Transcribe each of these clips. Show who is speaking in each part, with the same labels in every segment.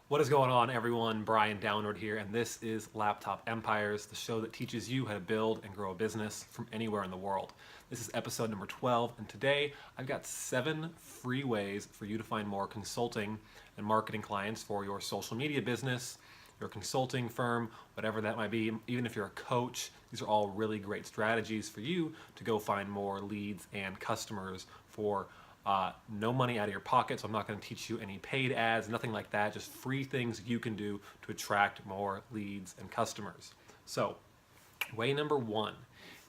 Speaker 1: What is going on, everyone? Brian Downward here, and this is Laptop Empires, the show that teaches you how to build and grow a business from anywhere in the world. This is episode number 12, and today I've got 7 free ways for you to find more consulting and marketing clients for your social media business, your consulting firm, whatever that might be. Even if you're a coach, these are all really great strategies for you to go find more leads and customers for no money out of your pocket. So I'm not going to teach you any paid ads, nothing like that, just free things you can do to attract more leads and customers. So way number 1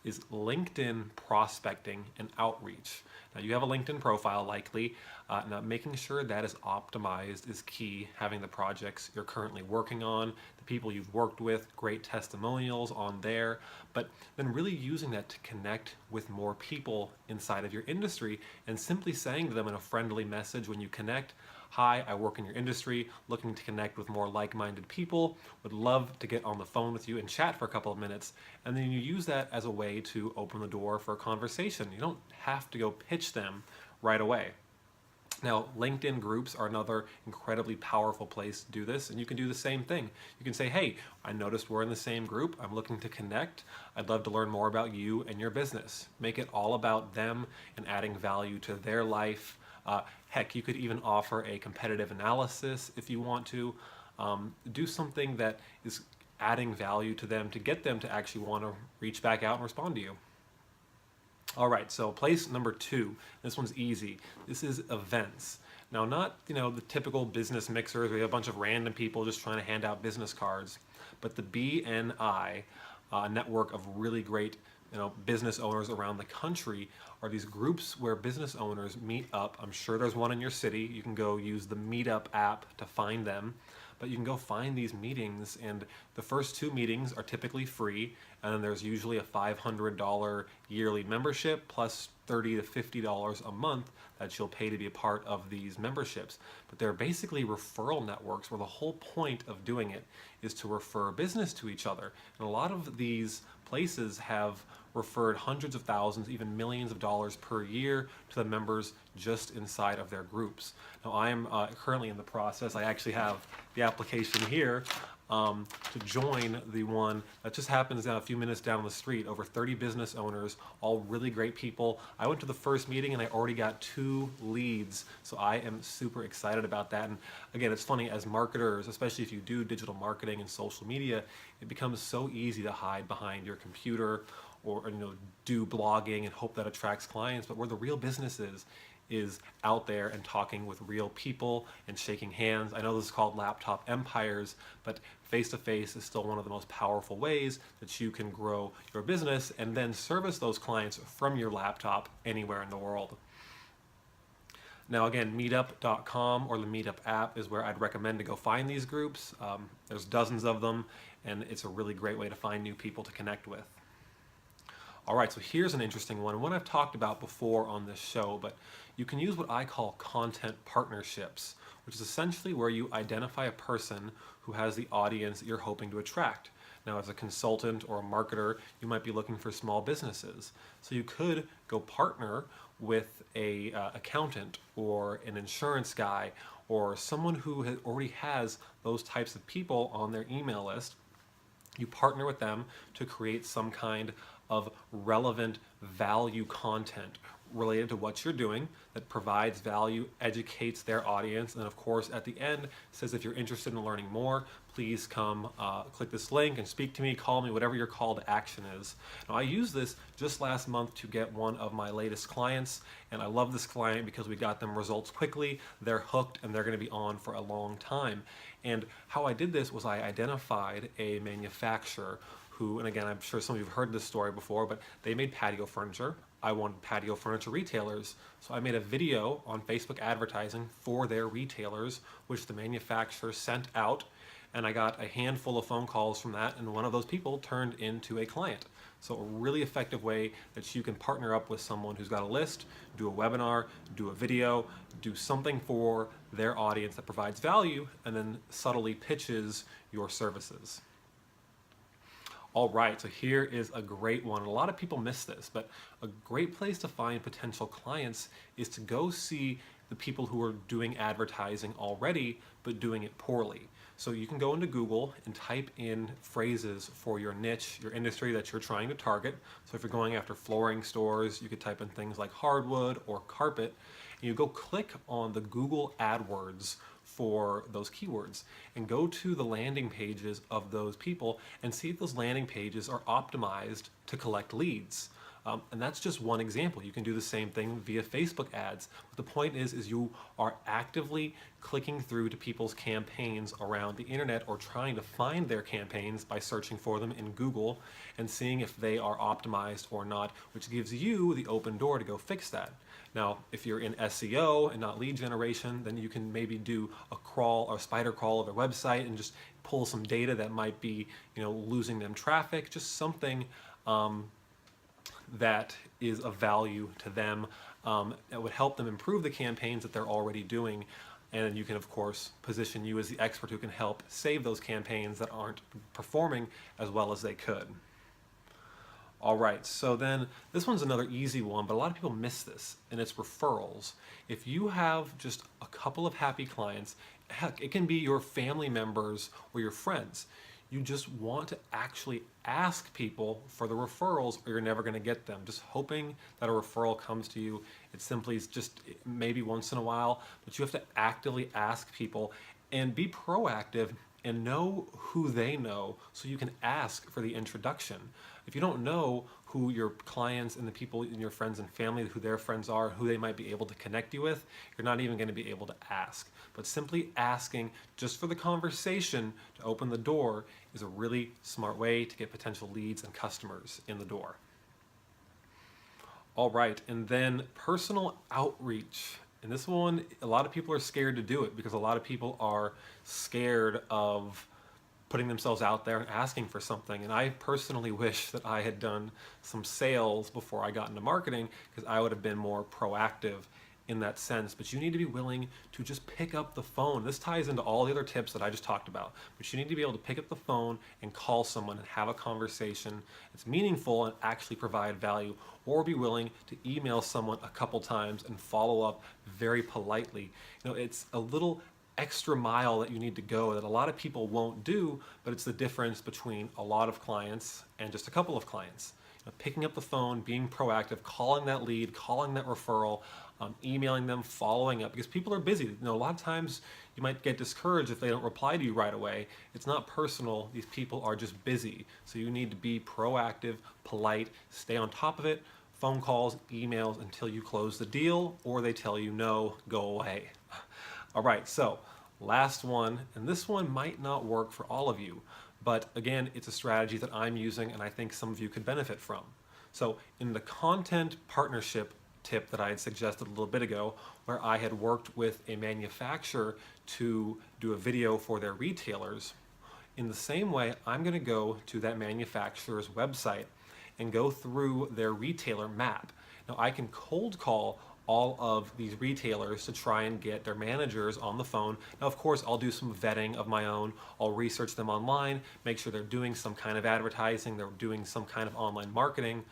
Speaker 1: is LinkedIn prospecting and outreach. Now you have a LinkedIn profile likely. Now making sure that is optimized is key. Having the projects you're currently working on, the people you've worked with, great testimonials on there, but then really using that to connect with more people inside of your industry and simply saying to them in a friendly message when you connect, "Hi, I work in your industry, looking to connect with more like-minded people, would love to get on the phone with you and chat for a couple of minutes," and then you use that as a way to open the door for a conversation. You don't have to go pitch them right away. Now, LinkedIn groups are another incredibly powerful place to do this, and you can do the same thing. You can say, "Hey, I noticed we're in the same group. I'm looking to connect. I'd love to learn more about you and your business." Make it all about them and adding value to their life. Heck, you could even offer a competitive analysis if you want to. Do something that is adding value to them to get them to actually want to reach back out and respond to you. All right, so place number 2, this one's easy. This is events. Now, not the typical business mixers where you have a bunch of random people just trying to hand out business cards, but the BNI, a network of really great business owners around the country, are these groups where business owners meet up. I'm sure there's one in your city. You can go use the Meetup app to find them. But you can go find these meetings, and the first 2 meetings are typically free, and then there's usually a $500 yearly membership plus $30 to $50 a month that you'll pay to be a part of these memberships. But they're basically referral networks where the whole point of doing it is to refer business to each other. And a lot of these places have referred hundreds of thousands, even millions of dollars per year to the members just inside of their groups. Now I am currently in the process. I actually have the application here to join the one that just happens now a few minutes down the street. Over 30 business owners, all really great people. I went to the first meeting and I already got 2 leads, so I am super excited about that. And again, it's funny, as marketers, especially if you do digital marketing and social media, it becomes so easy to hide behind your computer or do blogging and hope that attracts clients. But where the real business is out there and talking with real people and shaking hands. I know this is called Laptop Empires, but face-to-face is still one of the most powerful ways that you can grow your business and then service those clients from your laptop anywhere in the world. Now again, meetup.com or the Meetup app is where I'd recommend to go find these groups. There's dozens of them, and it's a really great way to find new people to connect with. All right, so here's an interesting one I've talked about before on this show, but you can use what I call content partnerships, which is essentially where you identify a person who has the audience that you're hoping to attract. Now, as a consultant or a marketer, you might be looking for small businesses. So you could go partner with a accountant or an insurance guy or someone who already has those types of people on their email list. You partner with them to create some kind of relevant value content related to what you're doing that provides value, educates their audience, and of course at the end says, if you're interested in learning more, please come click this link and speak to me, call me, whatever your call to action is. Now I used this just last month to get one of my latest clients, and I love this client because we got them results quickly. They're hooked and they're going to be on for a long time. And how I did this was I identified a manufacturer who, and again, I'm sure some of you have heard this story before, but they made patio furniture. I wanted patio furniture retailers. So I made a video on Facebook advertising for their retailers, which the manufacturer sent out. And I got a handful of phone calls from that, and one of those people turned into a client. So a really effective way that you can partner up with someone who's got a list, do a webinar, do a video, do something for their audience that provides value, and then subtly pitches your services. All right, so here is a great one. A lot of people miss this, but a great place to find potential clients is to go see the people who are doing advertising already, but doing it poorly. So you can go into Google and type in phrases for your niche, your industry that you're trying to target. So if you're going after flooring stores, you could type in things like hardwood or carpet, and you go click on the Google AdWords for those keywords and go to the landing pages of those people and see if those landing pages are optimized to collect leads. And that's just one example. You can do the same thing via Facebook ads. But the point is you are actively clicking through to people's campaigns around the internet or trying to find their campaigns by searching for them in Google and seeing if they are optimized or not, which gives you the open door to go fix that. Now, if you're in SEO and not lead generation, then you can maybe do a crawl or spider crawl of their website and just pull some data that might be, losing them traffic, just something that is of value to them, that would help them improve the campaigns that they're already doing. And you can, of course, position you as the expert who can help save those campaigns that aren't performing as well as they could. All right, so then this one's another easy one, but a lot of people miss this, and it's referrals. If you have just a couple of happy clients, heck, it can be your family members or your friends. You just want to actually ask people for the referrals or you're never going to get them. Just hoping that a referral comes to you. It simply is just maybe once in a while, but you have to actively ask people and be proactive and know who they know so you can ask for the introduction. If you don't know who your clients and the people in your friends and family, who their friends are, who they might be able to connect you with, you're not even going to be able to ask. But simply asking just for the conversation to open the door is a really smart way to get potential leads and customers in the door. All right, and then personal outreach. And this one, a lot of people are scared to do it because a lot of people are scared of putting themselves out there and asking for something. And I personally wish that I had done some sales before I got into marketing because I would have been more proactive in that sense. But you need to be willing to just pick up the phone. This ties into all the other tips that I just talked about. But you need to be able to pick up the phone and call someone and have a conversation that's meaningful and actually provide value, or be willing to email someone a couple times and follow up very politely. It's a little extra mile that you need to go that a lot of people won't do, but it's the difference between a lot of clients and just a couple of clients. Picking up the phone, being proactive, calling that lead, calling that referral, emailing them, following up, because people are busy. A lot of times you might get discouraged if they don't reply to you right away. It's not personal. These people are just busy. So you need to be proactive, polite, stay on top of it, phone calls, emails until you close the deal or they tell you no, go away. All right, so last one, and this one might not work for all of you, but again, it's a strategy that I'm using and I think some of you could benefit from. So in the content partnership tip that I had suggested a little bit ago, where I had worked with a manufacturer to do a video for their retailers, in the same way, I'm gonna go to that manufacturer's website and go through their retailer map. Now I can cold call all of these retailers to try and get their managers on the phone. Now, of course, I'll do some vetting of my own. I'll research them online, make sure they're doing some kind of advertising, they're doing some kind of online marketing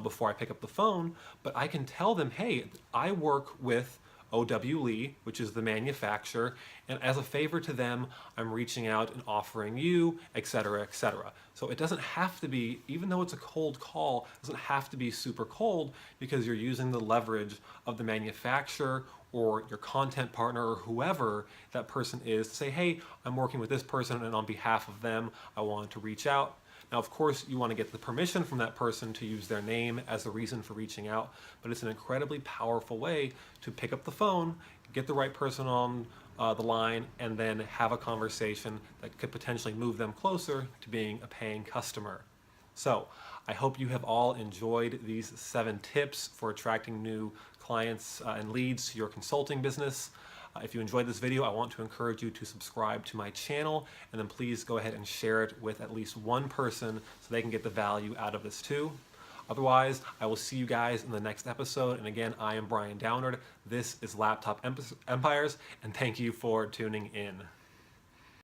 Speaker 1: before I pick up the phone. But I can tell them, hey, I work with OW Lee, which is the manufacturer, and as a favor to them, I'm reaching out and offering you, etc., etc. So it doesn't have to be, even though it's a cold call, it doesn't have to be super cold because you're using the leverage of the manufacturer or your content partner or whoever that person is to say, hey, I'm working with this person and on behalf of them, I want to reach out. Now, of course, you want to get the permission from that person to use their name as the reason for reaching out, but it's an incredibly powerful way to pick up the phone, get the right person on the line, and then have a conversation that could potentially move them closer to being a paying customer. So I hope you have all enjoyed these 7 tips for attracting new clients and leads to your consulting business. If you enjoyed this video, I want to encourage you to subscribe to my channel, and then please go ahead and share it with at least one person so they can get the value out of this too. Otherwise, I will see you guys in the next episode. And again, I am Brian Downard. This is Laptop Empires, and thank you for tuning in.